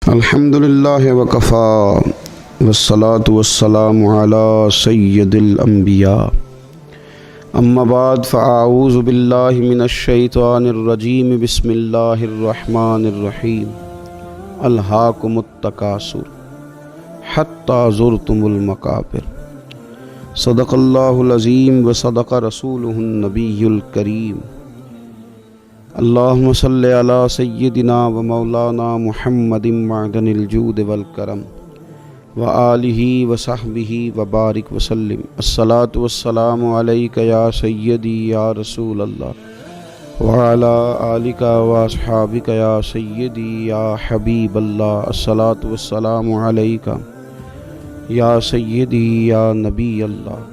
الحمدللہ وکفی والصلاة والسلام علی سید الانبیاء اما بعد فاعوذ باللہ من الشیطان الرجیم بسم اللہ الرحمن الرحیم الہاکم التکاثر حتی زرتم المقابر صدق اللہ العظیم وصدق رسولہ النبی الکریم اللہم صلی علی سیدنا و مولانا محمد معدن الجود والکرم وآلہ وصحبہ وبارک وسلم الصلاۃ والسلام علیک یا سیدی یا رسول اللہ وعلی آلک واصحابک یا سیدی یا حبیب اللہ الصلاۃ والسلام علیک یا سیدی یا نبی اللہ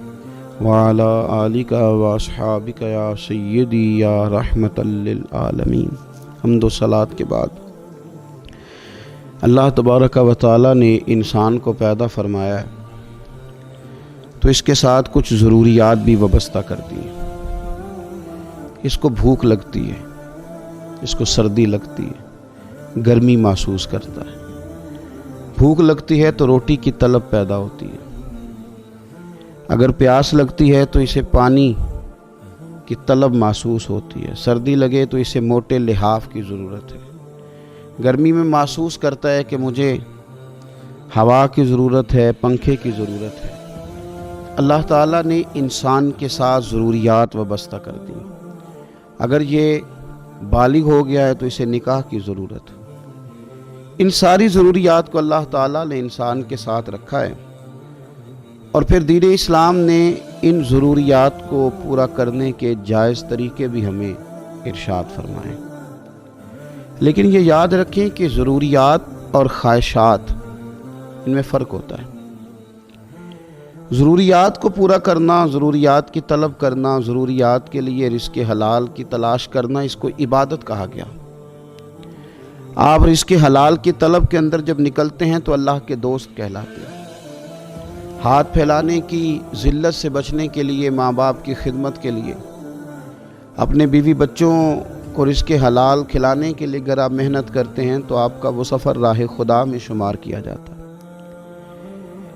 وعلی آلک واصحابک یا سیدی یا رحمت للعالمین۔ حمد و صلاۃ کے بعد اللہ تبارک و تعالیٰ نے انسان کو پیدا فرمایا ہے تو اس کے ساتھ کچھ ضروریات بھی وابستہ کر دی ہیں۔ اس کو بھوک لگتی ہے، اس کو سردی لگتی ہے، گرمی محسوس کرتا ہے۔ بھوک لگتی ہے تو روٹی کی طلب پیدا ہوتی ہے، اگر پیاس لگتی ہے تو اسے پانی کی طلب محسوس ہوتی ہے، سردی لگے تو اسے موٹے لحاف کی ضرورت ہے، گرمی میں محسوس کرتا ہے کہ مجھے ہوا کی ضرورت ہے، پنکھے کی ضرورت ہے۔ اللہ تعالیٰ نے انسان کے ساتھ ضروریات وابستہ کر دی۔ اگر یہ بالغ ہو گیا ہے تو اسے نکاح کی ضرورت ہے۔ ان ساری ضروریات کو اللہ تعالیٰ نے انسان کے ساتھ رکھا ہے، اور پھر دین اسلام نے ان ضروریات کو پورا کرنے کے جائز طریقے بھی ہمیں ارشاد فرمائے۔ لیکن یہ یاد رکھیں کہ ضروریات اور خواہشات ان میں فرق ہوتا ہے۔ ضروریات کو پورا کرنا، ضروریات کی طلب کرنا، ضروریات کے لیے رزق حلال کی تلاش کرنا، اس کو عبادت کہا گیا۔ آپ رزق حلال کی طلب کے اندر جب نکلتے ہیں تو اللہ کے دوست کہلاتے ہیں۔ ہاتھ پھیلانے کی ذلت سے بچنے کے لیے، ماں باپ کی خدمت کے لیے، اپنے بیوی بچوں کو رزق حلال کھلانے کے لیے اگر آپ محنت کرتے ہیں تو آپ کا وہ سفر راہ خدا میں شمار کیا جاتا ہے۔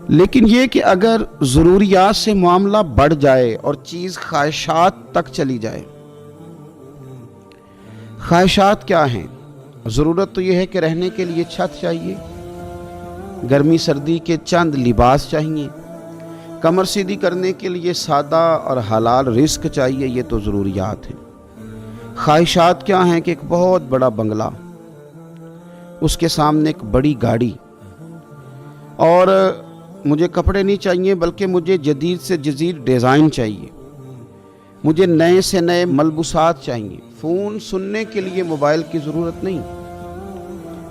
لیکن یہ کہ اگر ضروریات سے معاملہ بڑھ جائے اور چیز خواہشات تک چلی جائے۔ خواہشات کیا ہیں؟ ضرورت تو یہ ہے کہ رہنے کے لیے چھت چاہیے، گرمی سردی کے چند لباس چاہیے، کمر سیدھی کرنے کے لیے سادہ اور حلال رزق چاہیے، یہ تو ضروریات ہیں۔ خواہشات کیا ہیں؟ کہ ایک بہت بڑا بنگلہ، اس کے سامنے ایک بڑی گاڑی، اور مجھے کپڑے نہیں چاہیے بلکہ مجھے جدید سے جدید ڈیزائن چاہیے، مجھے نئے سے نئے ملبوسات چاہیے۔ فون سننے کے لیے موبائل کی ضرورت نہیں،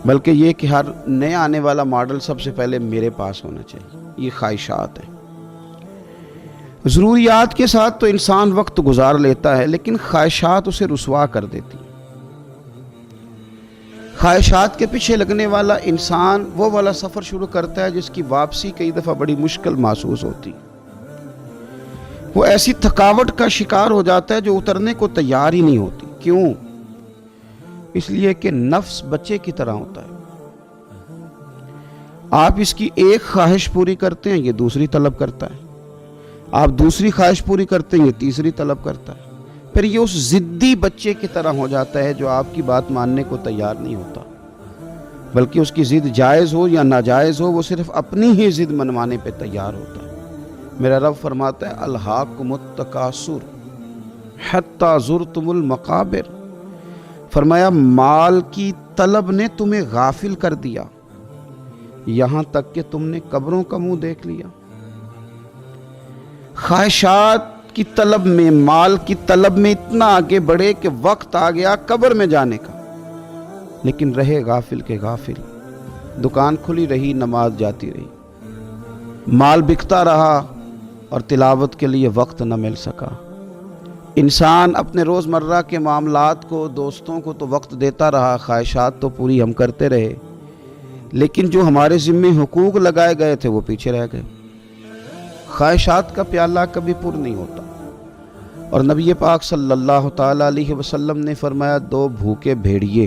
بلکہ یہ کہ ہر نئے آنے والا ماڈل سب سے پہلے میرے پاس ہونا چاہیے۔ یہ خواہشات ہیں۔ ضروریات کے ساتھ تو انسان وقت گزار لیتا ہے، لیکن خواہشات اسے رسوا کر دیتی۔ خواہشات کے پیچھے لگنے والا انسان وہ والا سفر شروع کرتا ہے جس کی واپسی کئی دفعہ بڑی مشکل محسوس ہوتی۔ وہ ایسی تھکاوٹ کا شکار ہو جاتا ہے جو اترنے کو تیار ہی نہیں ہوتی۔ کیوں؟ اس لیے کہ نفس بچے کی طرح ہوتا ہے۔ آپ اس کی ایک خواہش پوری کرتے ہیں، یہ دوسری طلب کرتا ہے، آپ دوسری خواہش پوری کرتے ہیں، یہ تیسری طلب کرتا ہے، پھر یہ اس ضدی بچے کی طرح ہو جاتا ہے جو آپ کی بات ماننے کو تیار نہیں ہوتا، بلکہ اس کی ضد جائز ہو یا ناجائز ہو وہ صرف اپنی ہی ضد منوانے پہ تیار ہوتا ہے۔ میرا رب فرماتا ہے الہاکم التکاثر حتی زرتم المقابر، فرمایا مال کی طلب نے تمہیں غافل کر دیا یہاں تک کہ تم نے قبروں کا منہ دیکھ لیا۔ خواہشات کی طلب میں، مال کی طلب میں اتنا آگے بڑھے کہ وقت آ گیا قبر میں جانے کا، لیکن رہے غافل کے غافل۔ دکان کھلی رہی، نماز جاتی رہی، مال بکتا رہا اور تلاوت کے لیے وقت نہ مل سکا۔ انسان اپنے روزمرہ کے معاملات کو، دوستوں کو تو وقت دیتا رہا، خواہشات تو پوری ہم کرتے رہے، لیکن جو ہمارے ذمے حقوق لگائے گئے تھے وہ پیچھے رہ گئے۔ خواہشات کا پیالہ کبھی پر نہیں ہوتا، اور نبی پاک صلی اللہ تعالیٰ علیہ وسلم نے فرمایا دو بھوکے بھیڑیے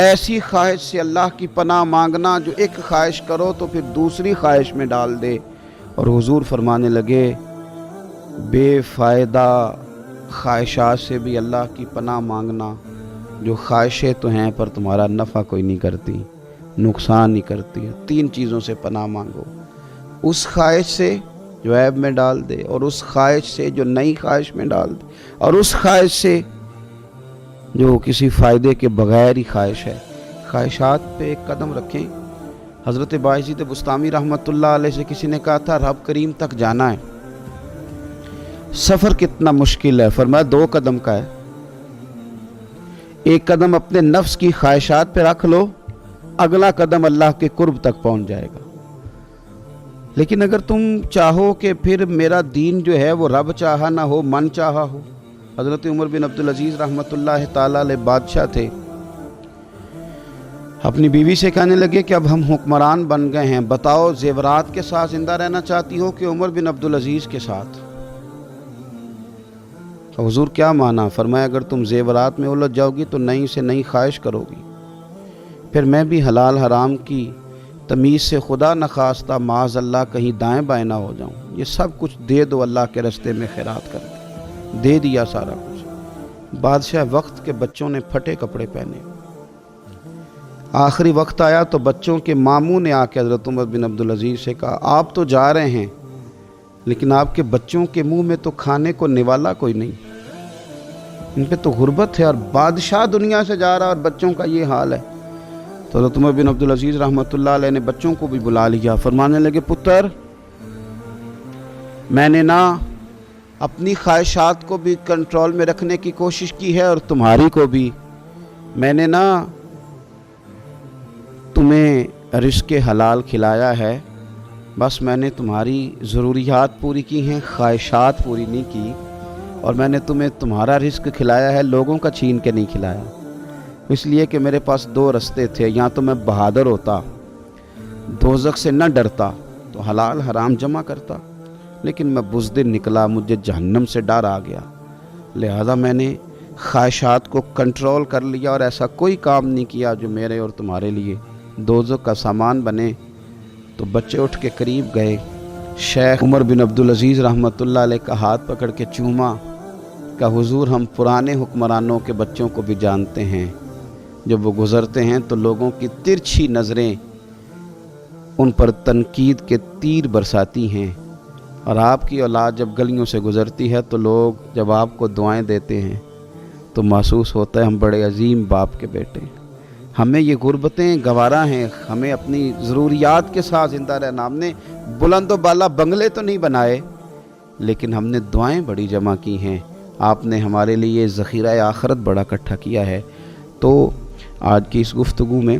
ایسی خواہش سے اللہ کی پناہ مانگنا جو ایک خواہش کرو تو پھر دوسری خواہش میں ڈال دے۔ اور حضور فرمانے لگے بے فائدہ خواہشات سے بھی اللہ کی پناہ مانگنا، جو خواہشیں تو ہیں پر تمہارا نفع کوئی نہیں کرتی، نقصان نہیں کرتی۔ 3 چیزوں سے پناہ مانگو، اس خواہش سے جو عیب میں ڈال دے، اور اس خواہش سے جو نئی خواہش میں ڈال دے، اور اس خواہش سے جو کسی فائدے کے بغیر ہی خواہش ہے۔ خواہشات پہ ایک قدم رکھیں۔ حضرت باعزید بستامی رحمۃ اللہ علیہ سے کسی نے کہا تھا رب کریم تک جانا ہے، سفر کتنا مشکل ہے؟ فرمایا 2 قدم کا ہے، ایک قدم اپنے نفس کی خواہشات پہ رکھ لو، اگلا قدم اللہ کے قرب تک پہنچ جائے گا۔ لیکن اگر تم چاہو کہ پھر میرا دین جو ہے وہ رب چاہا نہ ہو، من چاہا ہو۔ حضرت عمر بن عبدالعزیز رحمۃ اللہ تعالیٰ علیہ بادشاہ تھے، اپنی بیوی سے کہنے لگے کہ اب ہم حکمران بن گئے ہیں، بتاؤ زیورات کے ساتھ زندہ رہنا چاہتی ہو کہ عمر بن عبدالعزیز کے ساتھ؟ حضور کیا مانا؟ فرمایا اگر تم زیورات میں الجھ جاؤ گی تو نئی سے نئی خواہش کرو گی، پھر میں بھی حلال حرام کی تمیز سے خدا نخواستہ معاذ اللہ کہیں دائیں بائیں نہ ہو جاؤں۔ یہ سب کچھ دے دو، اللہ کے راستے میں خیرات کر دے دیا سارا کچھ۔ بادشاہ وقت کے بچوں نے پھٹے کپڑے پہنے، آخری وقت آیا تو بچوں کے ماموں نے آ کے حضرت عمر بن عبدالعزیز سے کہا آپ تو جا رہے ہیں لیکن آپ کے بچوں کے منہ میں تو کھانے کو نوالا کوئی نہیں، ان پہ تو غربت ہے، اور بادشاہ دنیا سے جا رہا اور بچوں کا یہ حال ہے۔ تو حضرت عمر بن عبدالعزیز رحمۃ اللہ علیہ نے بچوں کو بھی بلا لیا، فرمانے لگے پتر میں نے نہ اپنی خواہشات کو بھی کنٹرول میں رکھنے کی کوشش کی ہے اور تمہاری کو بھی، میں نے نہ تمہیں رزق حلال کھلایا ہے، بس میں نے تمہاری ضروریات پوری کی ہیں، خواہشات پوری نہیں کی، اور میں نے تمہیں تمہارا رزق کھلایا ہے، لوگوں کا چھین کے نہیں کھلایا، اس لیے کہ میرے پاس 2 رستے تھے، یا تو میں بہادر ہوتا، دوزخ سے نہ ڈرتا تو حلال حرام جمع کرتا، لیکن میں بزدل نکلا، مجھے جہنم سے ڈر آ گیا، لہذا میں نے خواہشات کو کنٹرول کر لیا اور ایسا کوئی کام نہیں کیا جو میرے اور تمہارے لیے دوزخ کا سامان بنے۔ تو بچے اٹھ کے قریب گئے، شیخ عمر بن عبدالعزیز رحمۃ اللہ علیہ کا ہاتھ پکڑ کے چوما، کہ حضور ہم پرانے حکمرانوں کے بچوں کو بھی جانتے ہیں، جب وہ گزرتے ہیں تو لوگوں کی ترچھی نظریں ان پر تنقید کے تیر برساتی ہیں، اور آپ کی اولاد جب گلیوں سے گزرتی ہے تو لوگ جب آپ کو دعائیں دیتے ہیں تو محسوس ہوتا ہے ہم بڑے عظیم باپ کے بیٹے ہیں، ہمیں یہ غربتیں گوارا ہیں، ہمیں اپنی ضروریات کے ساتھ زندہ رہنا، ہم نے بلند و بالا بنگلے تو نہیں بنائے لیکن ہم نے دعائیں بڑی جمع کی ہیں، آپ نے ہمارے لیے ذخیرہ آخرت بڑا اکٹھا کیا ہے۔ تو آج کی اس گفتگو میں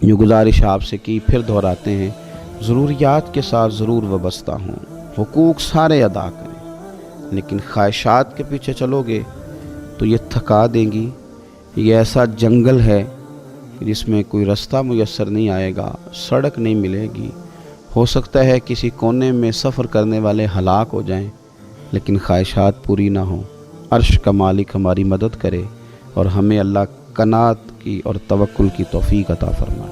جو گزارش آپ سے کی پھر دہراتے ہیں، ضروریات کے ساتھ ضرور وابستہ ہوں، حقوق سارے ادا کریں، لیکن خواہشات کے پیچھے چلو گے تو یہ تھکا دیں گی، یہ ایسا جنگل ہے جس میں کوئی رستہ میسر نہیں آئے گا، سڑک نہیں ملے گی، ہو سکتا ہے کسی کونے میں سفر کرنے والے ہلاک ہو جائیں لیکن خواہشات پوری نہ ہوں۔ عرش کا مالک ہماری مدد کرے اور ہمیں اللہ قناعت کی اور توکل کی توفیق عطا فرمائے۔